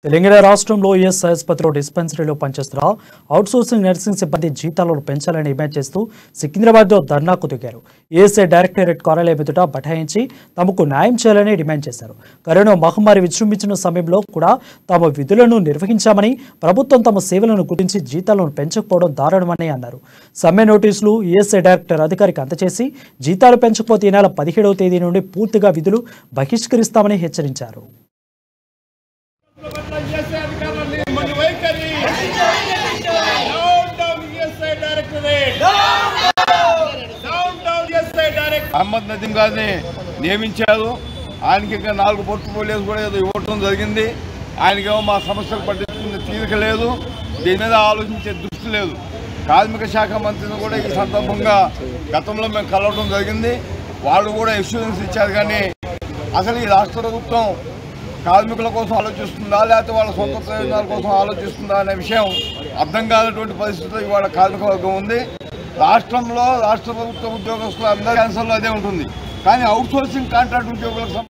తెలంగాణ రాష్ట్రంలో ఈఎస్ ఆసుపత్రిలో డిస్పెన్సరీలో పనిచేస్తున్న అవుట్సోర్సింగ్ నర్సింగ్ సిబ్బంది జీతాలను పెంచాలని డిమాండ్ చేస్తూ సికింద్రాబాద్లో ధర్నాకు దిగారు. ఈఎస్ఐ డైరెక్టరేట్ కార్యాలయం ఎదుట బటాయించి తమకు న్యాయం చేయాలని డిమాండ్ చేశారు. కరోనా మహమ్మారి విజృంభించిన సమయంలో కూడా తమ విధులను నిర్వహించామని, ప్రభుత్వం తమ సేవలను గురించి జీతాలను పెంచకపోవడం దారుణమని అన్నారు. సమ్మె నోటీసులు ఈఎస్ఐ డైరెక్టర్ అధికారికి అందజేసి జీతాలు పెంచకపోతే ఈ నెల 17వ తేదీ నుండి పూర్తిగా విధులు బహిష్కరిస్తామని హెచ్చరించారు. అహ్మద్ నదీం గారిని నియమించారు. ఆయనకి ఇంకా 4 పోర్ట్ఫోలియోస్ కూడా ఏదో ఇవ్వటం జరిగింది. ఆయనకేమో మా సమస్యలు పట్టించుకునే తీరిక లేదు, దీని మీద ఆలోచించే దృష్టి లేదు. కార్మిక శాఖ మంత్రిని కూడా ఈ సందర్భంగా గతంలో మేము కలవడం జరిగింది. వాళ్ళు కూడా ఇన్సూరెన్స్ ఇచ్చారు. కానీ అసలు ఈ రాష్ట్ర ప్రభుత్వం కార్మికుల కోసం ఆలోచిస్తుందా లేకపోతే వాళ్ళ సొంత ప్రయోజనాల కోసం ఆలోచిస్తుందా అనే విషయం అర్థం కానటువంటి పరిస్థితుల్లో ఇవాళ కార్మిక వర్గం ఉంది. రాష్ట్రంలో రాష్ట్ర ప్రభుత్వ ఉద్యోగస్తులు అందరి క్యాన్సర్లో అదే ఉంటుంది. కానీ అవుట్సోర్సింగ్ కాంట్రాక్ట్ ఉద్యోగులకు